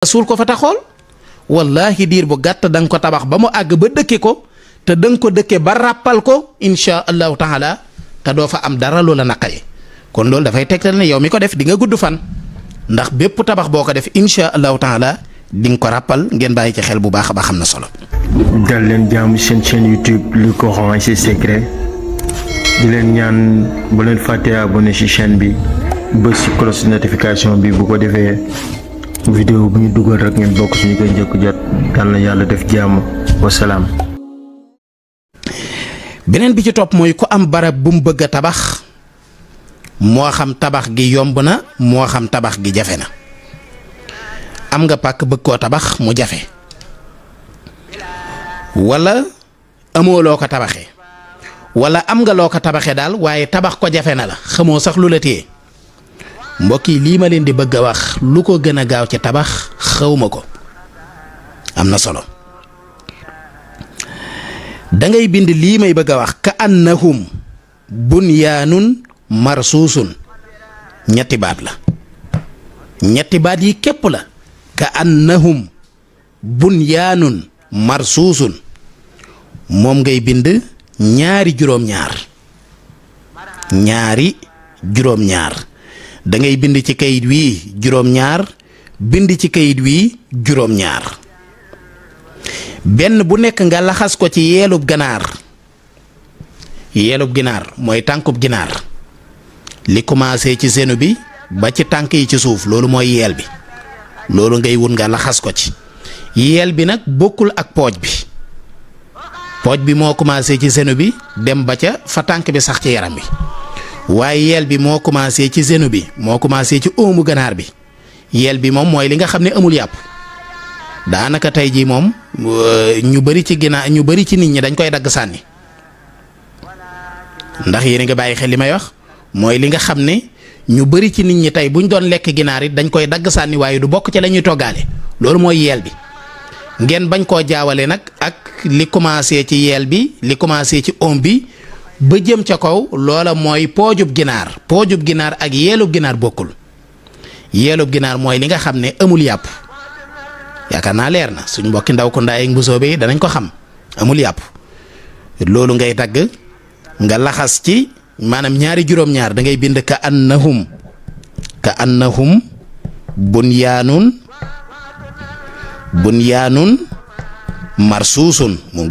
suul ko fa taxool wallahi diir bu gàtt da nga ko tabax ba mu àgg ba dëkke ko te da nga ko dëkke ba ràppal ko insha allahu taala te doo fa am dara loola naqaye kon loolu dafay tegtal ne yow mi ko def di nga gudd fan ndax bépp tabax boo ko def insha allahu taala di nga ko ràppal ngeen bàyyi ci xel bu baax ba xam na solo. dal leen jàmm seen chaîne YouTube Le Coran et ses secrets di leen ñaan bu leen fàttee abonné ci chaîne bi bës ci cloche notification bi bu ko defee vidéo bu ñu dugal rek ngeen bokk ci ñu koy njëkk jot yal na yàlla def jàmm wasalaam. beneen bi ci topp mooy ku am barab bu mu bëgg a tabax moo xam tabax gi yomb na moo xam tabax gi jafe na am nga pàkk bëgg koo tabax mu jafe wala amoo loo ko tabaxee wala am nga loo ko tabaxee daal waaye tabax ko jafe na la xamoo sax lu la téye mbokk yi lii ma leen di bëgg a wax lu ko gën a gaaw ci tabax xawma ko am na solo dangay bind lii may bëgg a wax ka annahum bunyaanun marsuusun ñetti baat la ñetti baat yi képp la ka annahum bunyaanun marsuusun moom ngay bind ñaari juróom-ñaar da ngay bind ci kayit wii juróom-ñaar bind ci kayit wii juróom-ñaar benn bu nekk nga laxas ko ci yeelub ganaar mooy tànkub ginaar li commencé ci senu bi ba ci tànk yi ci suuf loolu mooy yeel bi loolu ngay wut nga laxas ko ci yeel bi nag bokkul ak pooj bi moo commencé ci senu bi dem ba ca fa tànk bi sax ci yaram bi waaye yeel bi moo commencé ci senu bi moo commencé ci óomu ganaar bi yeel bi moom mooy li nga xam ne amul yàpp daanaka tey jii moom ñu bari ci nit ñi dañ koy dagg sànni ndax yéen a nga bàyyi xel li may wax mooy li nga xam ne ñu bari ci nit ñi tey buñ doon lekk ginaar it dañ koy dagg sànni waaye du bokk ci la ñuy toggaale loolu mooy yeel bi ngeen bañ koo jaawale nag ak li commencé ci yeel bi li commencé ci oom bi ba jëm ca kaw loola mooy poojub ginaar ak yeelub ginaar bokkul yeelub ginaar mooy li nga xam ne amul yàpp yaakaar naa leer na suñ mbokki ndaw ko ndaay ak mbusoo bi danañ ko xam amul yàpp loolu ngay dagg nga laxas ci maanaam ñaari juróom-ñaar da ngay bind ka annahum bunyaanun marsuusun mu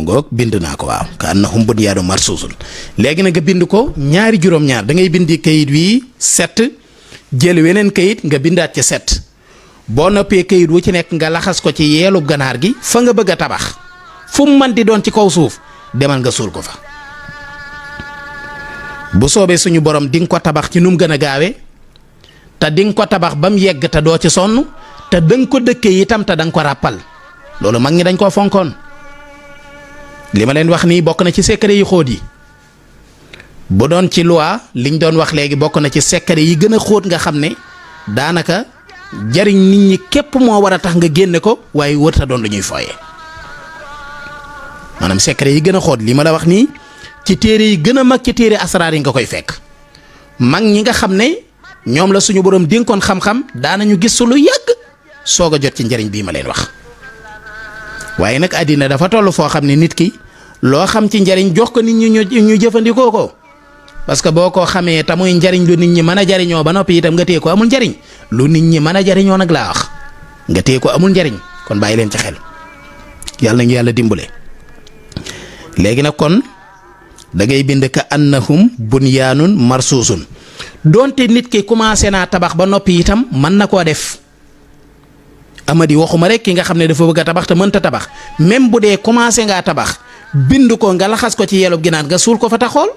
ngoog bind naa ko waaw ka annahum bunyaanun marsuusun léegi nag nga bind ko ñaari juróom-ñaar da ngay bindi kayit wi 7 jël weneen kayit nga bindaat ci 7 boo noppee kayit wu ci nekk nga laxas ko ci yeelub ganaar gi fa nga bëgg a tabax fu mu mën di doon ci kaw suuf demal nga suul ko fa bu soobee suñu borom di nga ko tabax ci nu mu gën a gaawee te di nga ko tabax ba mu yegg te doo ci sonn te da nga ko dëkkee itam te da nga ko ràppal loolu mag ñi dañ koo fonkoon li ma leen wax nii bokk na ci secret yi xóot yi bu doon ci loi liñ doon wax léegi bokk na ci secret yi gën a xóot nga xam ne daanaka jariñ nit ñi képp moo war a tax nga génne ko waaye wërta doon lu ñuy fooye maanaam secret yi gën a xóot li ma la wax nii ci téere yi gën a mag ci téere asraar yi nga koy fekk mag ñi nga xam ne ñoom la suñu borom dénkoon xam-xam daanañu gis su lu yàgg soog a jot ci njariñ bii ma leen wax waaye nag àddina dafa toll foo xam ne nit ki loo xam ci njariñ jox ko nit ñi ñu jëfandikoo ko parce que boo ko xamee te muy njariñ lu nit ñi mën a jariñoo ba noppi itam nga téye ko amul njariñ lu nit ñi mën a jariñoo nag laa wax nga téye ko amul njariñ kon bàyyi leen ci xel yàlla nañu yàlla dimbale léegi nag kon da ngay bind ka annahum bunyaanun marsuusun donte nit ki commencé naa tabax ba noppi itam mën na koo def amadi waxuma rek ki nga xam ne dafa bëgg a tabax te mënta tabax même bu dee commencé ngaa tabax bind ko nga laxas ko ci yeelub ginaar nga suul ko fa taxool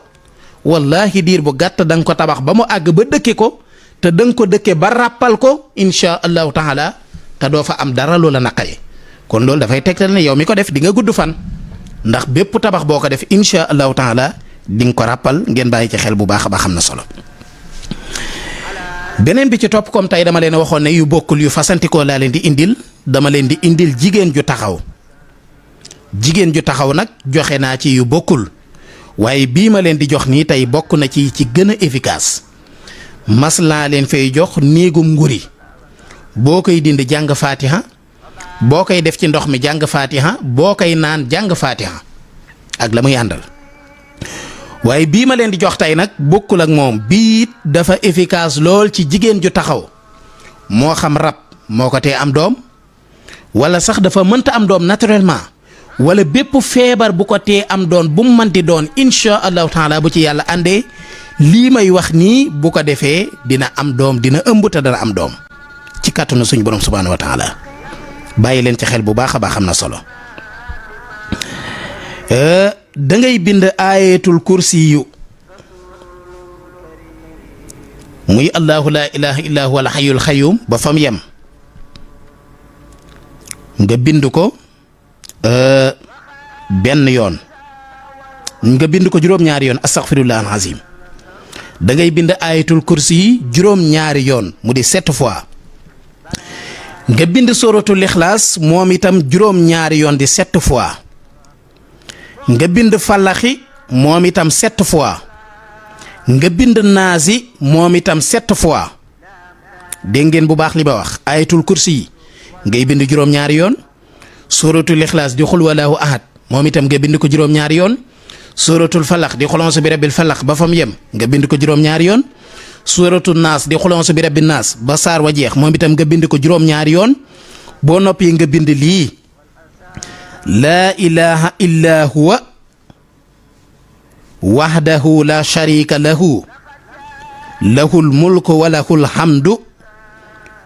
wallahi diir bu gàtt da nga ko tabax ba mu àgg ba dëkke ko te da nga ko dëkke ba ràppal ko insha allahu taala te doo fa am dara loola naqaye kon loolu dafay tegtal ne yow mi ko def di nga gudd fan ndax bépp tabax boo ko def insha allahu taala di nga ko ràppal ngeen bàyyi ci xel bu baax ba xam na solo beneen bi ci topp comme tey dama leen waxoon ne yu bokkul yu fasantikoo laa leen di indil dama leen di indil jigéen ju taxaw nag joxe naa ci yu bokkul waaye bii ma leen di jox nii tey bokk na ci gën a efficace mas laa leen fay jox néegum nguri boo koy dindi jàng fatiha boo koy def ci ndox mi jàng fatiha boo koy naan jàng fatiha ak la muy àndal. waaye bii ma leen di jox tey nag bokkul ak moom bii dafa efficace lool ci jigéen ju taxaw moo xam rab moo ko tee am doom wala sax dafa mënta am doom naturellement wala bépp feebar bu ko tee am doon bu mu mënti doon insha allahu taala bu ci yàlla àndee lii may wax nii bu ko defee dina am doom dina ëmb te dana am doom ci kàttanu suñu borom subhaanahu wa taala bàyyi leen ci xel bu baax a baax am na solo. da ngay bind aayatul kursi yu muy allahu laa ilaha illa huwa al hayyul qayyum ba fam yem nga bind ko benn yoon nga bind ko juróom-ñaari yoon astaghfirullah al azim da ngay bind aayatul kursi yi juróom-ñaari yoon mu di 7 fois nga bind suratul ixlaas moom itam juróom-ñaari yoon di 7 fois nga bind falaxi moom itam 7 fois nga bind naasi moom itam 7 fois dégg ngeen bu baax li ba wax ayatul kursi yi ngay bind juróom-ñaari yoon suratul ixlaas di xul walaahu ahad moom itam nga bind ko juróom-ñaari yoon suratul falax di xulonsu bi rabbil falax ba fam yem nga bind ko juróom-ñaari yoon suratul naas di xulonsu bi rabbin naas ba saar wa jeex moom itam nga bind ko juróom-ñaari yoon boo noppi nga bind lii laa ilaha illa huwa wahdahu la sharika lahu lahul mulku wa lahul hamdu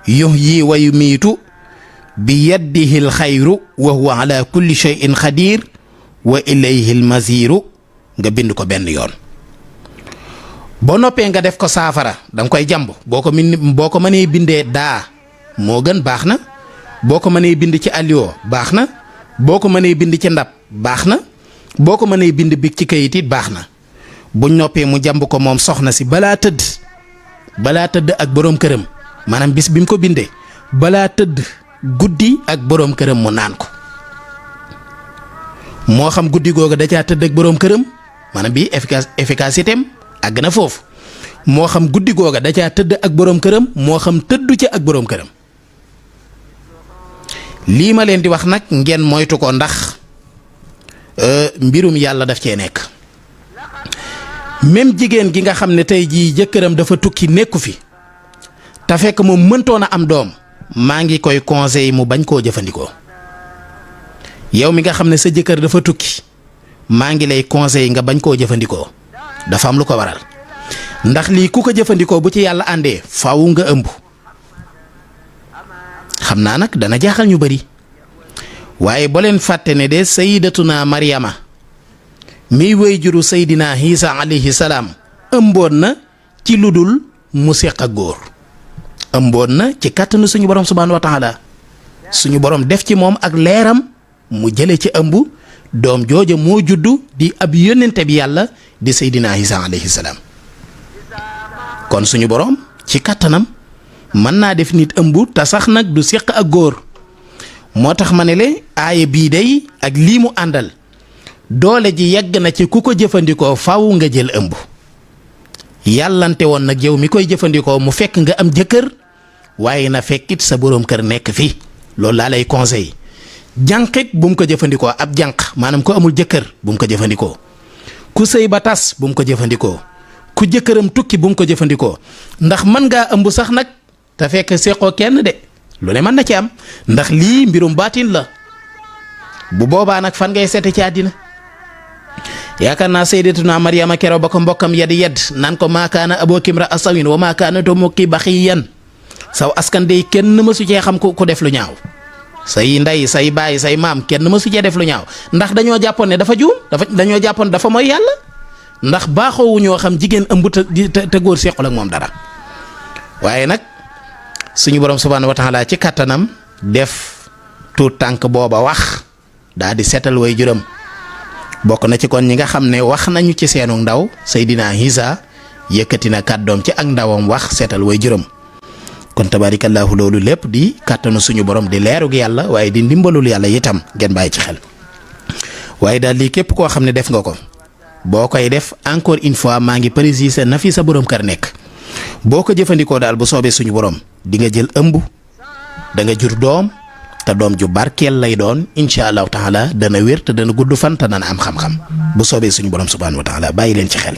yuhyi wa yumiitu bi yadihi alxayru wa huwa ala kulli shay'in qadir wa ilayhi almasiru nga bind ko benn yoon boo noppee nga def ko saafara danga koy jàmb boo ko mënee bindee daa moo gën baax na boo ko mënee bind ci alio baax na boo ko mënee bind ci ndab baax na boo ko mënee bind bi ci kayit it baax na buñ noppee mu jàmb ko moom soxna si balaa tëdd ak boroom këram maanaam bis bi mu ko bindee balaa tëdd guddi ak boroom këram mu naan ko moo xam guddi googu da caa tëdd ak boroom këram maanaam bii efficacité am àgg na foofu moo xam guddi googu da caa tëdd ak boroom këram moo xam tëddu ca ak boroom këram. lii ma leen di wax nag ngeen moytu ko ndax mbirum yàlla daf cee nekk même jigéen gi nga xam ne tey jii jëkkëram dafa tukki nekku fi te fekk moom mëntoon a am doom maa ngi koy conseil mu bañ koo jëfandikoo yow mi nga xam ne sa jëkkër dafa tukki maa ngi lay conseil nga bañ koo jëfandikoo dafa am lu ko waral ndax lii ku ko jëfandikoo bu ci yàlla àndee faaw nga ëmb. xam naa nag dana jaaxal ñu bari waaye boo leen fàtte ne de sayyidatuna Maryama miy wéy juru Seydina Isa alayhi salaam ëmboon na ci lu dul mu seq ak góor ëmboon na ci kàttanu suñu borom subhaanahu wa taala suñu borom def ci moom ak leeram mu jële ci ëmb doom jooja moo juddu di ab yónnente bi yàlla di Seydina Isa alayhi salaam kon suñu borom ci kàttanam mën naa def nit ëmb te sax nag du séq ak góor moo tax ma ne le aaya bii day ak lii mu àndal doole ji yegg na ci ku ko jëfandikoo faw nga jël ëmb yàllante woon nag yow mi koy jëfandikoo mu fekk nga am jëkkër waaye na fekkit sa boroom kër nekk fi loolu laa lay conseil jànqit bu mu ko jëfandikoo ab jànq maanaam ko amul jëkkër bu mu ko jëfandikoo ku sëy ba tas bu mu ko jëfandikoo ku jëkkëram tukki bu mu ko jëfandikoo ndax mën ngaa ëmb sax nag te fekk seqoo kenn de lu ne mën na ci am ndax lii mbirum baatin la bu boobaa nag fan ngay seete ci àddina yaakaar naa sayyidatuna Maryama keroog ba ko mbokkam yedd naan ko maakaana abooki imra'a sawin wa maakaana ummuki baghiyan saw askan dey kenn mësu cee xam ku def lu ñaaw say ndey say baay say maam kenn mësu cee def lu ñaaw ndax dañoo jàppoon ne dafa juum dañoo jàppoon dafa mooy yàlla ndax baaxoowu ñoo xam jigéen ëmb te góor sequl ak moom dara waaye nag suñu borom subhaanahu wa taala ci kàttanam def tuut tànk booba wax daa di seetal way juróom bokk na ci kon ñi nga xam ne wax nañu ci seenu ndaw Seydina Isa yëkkati na kàddoom ci ak ndawam wax seetal way juróom kon tabaarikallaahu loolu lépp di kàttanu suñu borom di leerug yàlla waaye di ndimbalul yàlla itam ngeen bàyyi ci xel waaye daal lii képp koo xam ne def nga ko boo koy def encore une fois maa ngi préciser na fi sa borom kër nekk boo ko jëfandikoo daal bu soobee suñu borom di nga jël ëmb da nga jur doom te doom ju barkeel lay doon incha allahu taala dana wér te dana gudd fan te dana am xam-xam bu soobee suñu borom subhaanahu wa taala bàyyi leen ci xel.